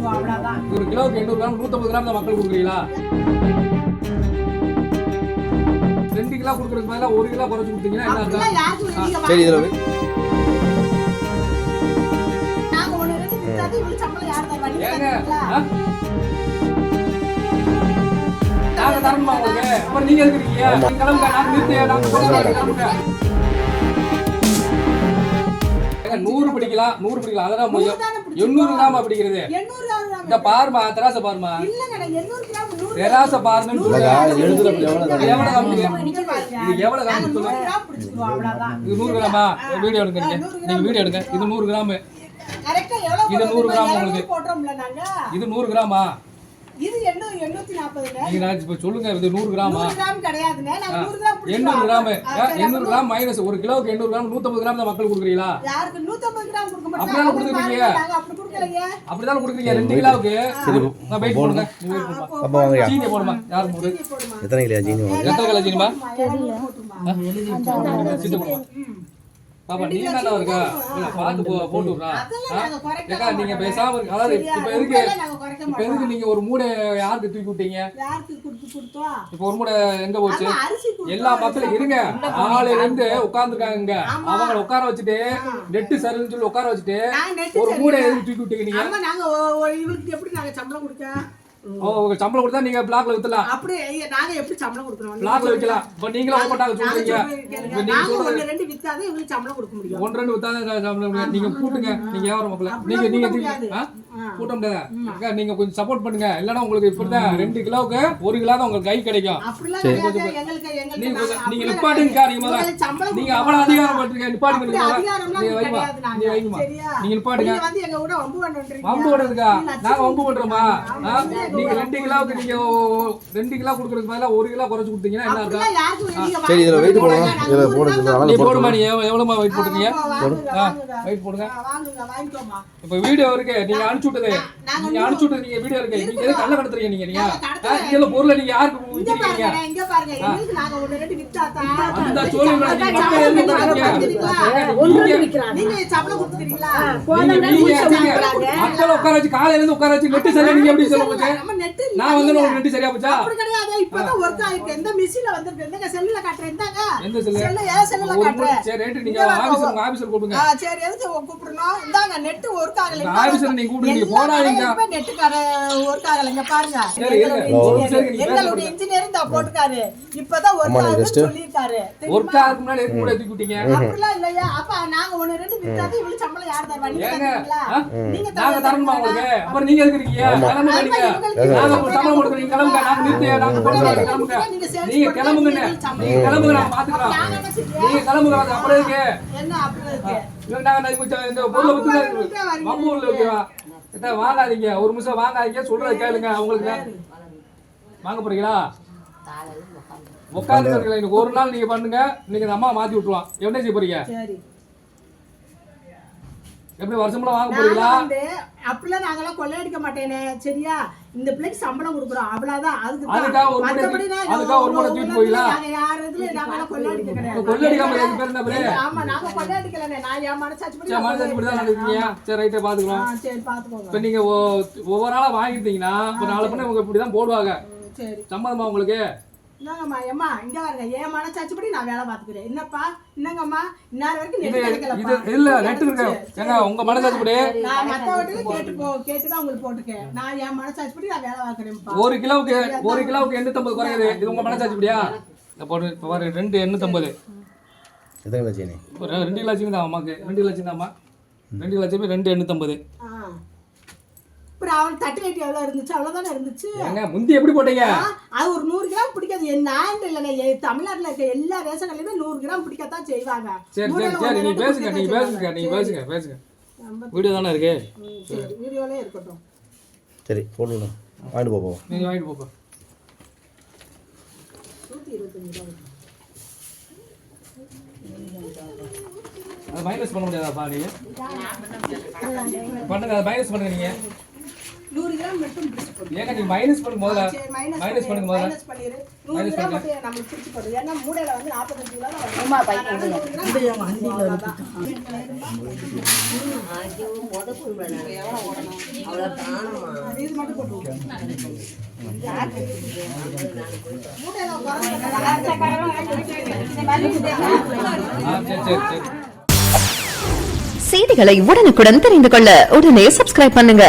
பிடிச்சிக்குவோம் அவ்வளவுதான். ஒரு கிலோவுக்கு 800 கிராம் 150 கிராம் தான் மக்கள் கொடுக்குறீங்களா? 2 கிலோ கொடுக்கறதுக்கு பதிலா 1 கிலோ குறைச்சு கொடுத்தீங்கன்னா என்ன அர்த்தம்? சரி இதுல நாங்க ஒண்ணு ரெண்டு வித்தாது இவ்வளவு சம்பளம் யார் தருவாங்க? ஏங்க நாங்க தரணுமா உங்களுக்கு? அப்புறம் நீங்க எதுக்குறீங்க? நீங்க கிளம்புங்க, நாங்க நிறுத்தியா நாங்க போறோம் கிளம்புங்க. 100 பிடிக்கலாம் 100 பிடிக்கலாம் அதெல்லாம் 800 கிராம் பிடிக்கிறது. 800 கிராம் இந்த பாருமா தராச பாருமா. இல்லங்க 800 கிராம் 100 தராச பாருன்னு சொல்லுங்க. எழுதுறப்ப எவ்வளவு எவ்வளவு காமிங்க? இது எவ்வளவு காமிங்க சொல்லுங்க. 100 கிராம் பிடிச்சிக்குவோம் அவ்வளவுதான். இது 100 கிராமா? வீடியோ எடுங்க நீங்க வீடியோ எடுங்க. இது 100 கிராம். கரெக்ட்டா எவ்வளவு இது 100 கிராம் உங்களுக்கு போட்றோம்ல நாங்க. இது 100 கிராமா? இது 840ங்க. நீங்க இப்ப சொல்லுங்க இது 100 கிராமா? 100 கிராம் கிடையாதுங்க. நாங்க 100 கிராம் 800 கிராம். 800 கிராம் மைனஸ் 1 கிலோவுக்கு 800 கிராம் 150 கிராம் தான் மக்கள் கொடுக்குறீங்களா? யாருக்கு 150 கிராம் கொடுக்க மாட்டோம். அப்படியே கொடுக்குறீங்க. நாங்க அப்படி கொடுக்கலையே. அப்படிதான் கொடுக்குறீங்க 2 கிலோவுக்கு. நான் வெயிட் பண்ணுங்க. நீ வெயிட் பண்ணுங்க. அப்ப வாங்கயா சீனி போடுமா? யார் போடு? எத்தனை கிலோ ஜீனி வாங்க எத்தனை கிலோ ஜீனிமா? தெரியல. சீனி போடுமா? பாப்பா நீ என்னடா இருக்கா? இல்ல பாத்து போட்டு விடுறா. ஏக்கா நீங்க பேசாம இருக்க. அதாவது இப்ப எதுக்கு நீங்க ஒரு மூடை யாருக்கு தூக்கி விட்டீங்க? யாருக்கு கொடுத்தோம்? இப்ப ஒரு மூடை எங்க போச்சு? எல்லா மக்களும் இருங்க. ஆளே இருந்து உட்கார்ந்துருக்காங்க இங்க. அவங்கள உட்கார வச்சுட்டு நெட் சரின்னு சொல்லி உட்கார வச்சுட்டு ஒரு மூடை எதுக்கு தூக்கி விட்டீங்க நீங்க? ஆமா நாங்க இவளுக்கு எப்படி நாங்க சம்பளம் கொடுக்க? சம்பளம் கொடுத்தா நீங்க பிளாக்ல வித்தலாம். அப்படி நாங்க எப்படி சம்பளம் கொடுக்கறோம்? பிளாக்ல விக்கலாம். இப்ப நீங்களே ஓபன்டாக சொல்றீங்க. நாங்க ஒண்ணு ரெண்டு வித்தாதான் இவங்களுக்கு சம்பளம் கொடுக்க முடியும். 1-2 வித்தாதான் சம்பளம். நீங்க கூட்டுங்க. நீங்க வியாபாரம் மக்களே. நீங்க கூட்ட முடியாது. நீங்க கொஞ்சம் சப்போர்ட் பண்ணுங்க. இல்லனா உங்களுக்கு இப்படிதான் 2 கிலோவுக்கு 1 கிலோ தான் உங்களுக்கு கை கிடைக்கும். அப்படிலாம் எங்களுக்கு நீங்க நிப்பாட்டுங்க. நீங்க அவ்வளவு அதிகாரம் பண்றீங்க. நிப்பாட்டுங்க. நீங்க வைமா. நீங்க வைமா. நீங்க நிப்பாட்டுங்க. நீங்க வந்து எங்க கூட வம்பு பண்றீங்க. வம்பு பண்றதுக்கா? நாங்க வம்பு பண்றோமா? நீங்க 2 கிலோவுக்கு நீங்க 2 கிலோ கொடுக்கறதுக்கு பதிலா 1 கிலோ குறைச்சு கொடுத்தீங்கன்னா என்ன அர்த்தம்? சரி இதுல வெயிட் போடுங்க. இதுல போடுங்க. நீ போடுமா? நீ எவ்வளவுமா வெயிட் போட்டுறீங்க? வெயிட் போடுங்க. வாங்குங்க வாங்கிக்கோமா. இப்ப வீடியோ இருக்கு. நீங்க அனுப்பிச்சு விட்டது. நீங்க அனுப்பிச்சு விட்டது நீங்க வீடியோ இருக்கு. நீங்க எது கள்ள கடத்துறீங்க நீங்க? நீங்க பொருளை நீங்க யாருக்கு விக்கிறீங்க? இங்க பாருங்க. எங்களுக்கு நாங்க ஒண்ணு ரெண்டு வித்தாதா. அந்த சொல்லுங்க. நீங்க மக்கள் எது விக்கிறீங்க? நீங்க சம்பளம் கொடுத்துறீங்களா? மக்கள் உட்கார வச்சு காலையில இருந்து உட்கார வச்சு நெட் சரியா நீங்க எப்படி சொல்ல போச்சு? நம்ம நெட் நான் வந்து உங்களுக்கு நெட் சரியா போச்சா? அப்படி கிடையாது. இப்பதான் வொர்க் ஆயிருக்கு. எந்த மிஷின்ல வந்திருக்கு? எந்த செல்லுல காட்றேன். இந்தாங்க. எந்த செல்லு? செல்லுல காட்றேன். சரி ரைட். நீங்க ஆபீசர் கூப்பிடுங்க. சரி எதுக்கு கூப்பிடணும்? இந்தாங்க நெட் வொர்க் ஆகல. ஆபீசர் நீங்க கூப்பிடுங்க. நீங்க போடாதீங்க. இப்ப நெட் கார வொர்க் ஆகலங்க பாருங்க. எங்களுடைய இன்ஜினியர் இந்த போட்டுட்டாரு. இப்பதான் வொர்க் ஆகுதுன்னு சொல்லிட்டாரு. வொர்க் ஆகுறதுக்கு முன்னாடி எதுக்கு கூட தூக்கி விட்டீங்க? அப்படிலாம் இல்லையா? அப்ப நாங்க ஒண்ணு ரெண்டு வித்தாது இவ்வளவு சம்பளம் யார் தருவா? நீங்க தருவீங்களா? நீங்க நாங்க தரணுமா உங்களுக்கு? அப்புறம் நீங்க எதுக்கு இருக்கீங்க? கிளம்புங்க நீங்க. நாங்க சம்பளம் கொடுக்குறீங்க. கிளம்புங்க. நாங்க நிறுத்தியா நாங்க போறோம். கிளம்புங்க. நீங்க கிளம்புங்க. நீங்க கிளம்புங்க. நான் பாத்துக்கிறோம். நீங்க கிளம்புங்க. அப்புறம் இருக்கு. என்ன அப்புறம் இருக்கு? நாங்க இந்த பொருளை வித்து மம்பூர்ல இருக்குவா. வாங்காதீங்க. ஒரு நிமிஷம் வாங்காதீங்க. சொல்றத கேளுங்க. உங்களுக்கு வாங்க போறீங்களா? உட்காந்து இன்னைக்கு ஒரு நாள் நீங்க பண்ணுங்க. நீங்க அந்த அம்மா மாத்தி விட்டுருவான். என்ன செய்ய போறீங்க? எப்படி வருஷம்லாம் வாங்க போறீங்களா? அப்படிலாம் நாங்கெல்லாம் கொள்ளையடிக்க மாட்டேனே. சரியா? இந்த பிள்ளைக்கு சம்பளம் கொடுக்குறோம் அவ்வளவுதான். அதுக்காக ஒரு முறை தூக்கிட்டு போயிடலாம். நாங்க யார் இதுல நாங்கெல்லாம் கொள்ளையடிக்க கிடையாது. கொள்ளையடிக்காம எதுக்கு பேர் என்ன பேரு? ஆமா நாங்க கொள்ளையடிக்கலனே. நான் என் மனசாட்சி படி தான் நடக்கீங்க. சரி ரைட்டே பாத்துக்கலாம். சரி பாத்துக்கோங்க. இப்ப நீங்க ஒவ்வொரு நாளா வாங்கிட்டீங்கன்னா இப்ப 4 பண்ண உங்க இப்படிதான் போடுவாங்க. சரி சம்மதமா உங்களுக்கு? என்னங்கம்மா ஏம்மா இங்க பாருங்க. என் மனசாட்சி படி நான் வேலை பாத்துக்கிறேன். என்னப்பா என்னங்கம்மா இன்னொரு வரைக்கும் நெட் கிடைக்கலப்பா. இது இல்ல நெட் இருக்கு. ஏங்க உங்க மனசாட்சி படி நான் மத்த வீட்டுல கேட்டுதான் உங்களுக்கு போட்டுக்கேன். நான் என் மனசாட்சி படி நான் வேலை பாக்குறேன்ப்பா. 1 கிலோவுக்கு 850 குறையுது. இது உங்க மனசாட்சி படியா? போட்டு பாரு 2 850. எத்தனை கிலோ ஜீனி? 2 கிலோ ஜீனி தான் அம்மாக்கு. 2 கிலோ ஜீனி தான் அம்மா. 2 கிலோ ஜீனி 2 850. அப்புறம் அவன் தட்டு வெட்டி எவ்வளவு இருந்துச்சு? அவ்வளவுதானே இருந்துச்சு. ஏங்க முந்தி எப்படி போட்டீங்க? அது ஒரு 100 கிராம் பிடிக்காது. நான் இல்லைண்ணே. தமிழ்நாட்டுல இருக்க எல்லா ரேஷன் கடையிலுமே 100 கிராம் பிடிக்கத்தான் செய்வாங்க. சரி நீங்க பேசுங்க. வீடியோ தானே இருக்கு. சரி வீடியோலே இருக்கட்டும். சரி போடுங்க. வாங்கிட்டு போப்போம். நீங்க வாங்கிட்டு போப்பா. 125 ரூபாய். அது மைனஸ் பண்ண முடியாதாப்பா நீங்க? பண்ணுங்க. அது மைனஸ் பண்ணுங்க நீங்க. 100 கிராம் மட்டும் பிடிச்சு போடு. ஏங்க நீங்க மைனஸ் பண்ணுங்க முதல்ல. மைனஸ் பண்ணுங்க முதல்ல. மைனஸ் பண்ணிரு. 100 கிராம் மட்டும் நமக்கு பிடிச்சு போடு. ஏன்னா மூடையில வந்து 45 கிலோ தான் வரும். அம்மா பை கொடுங்க. இது எங்க வண்டில இருக்கு. ஐயோ மொத போடுறேன். அவ்வளவு தானமா. இது மட்டும் போட்டு செய்திகளை உடனுக்குடன் தெரிந்து கொள்ள உடனே சப்ஸ்கிரைப் பண்ணுங்க.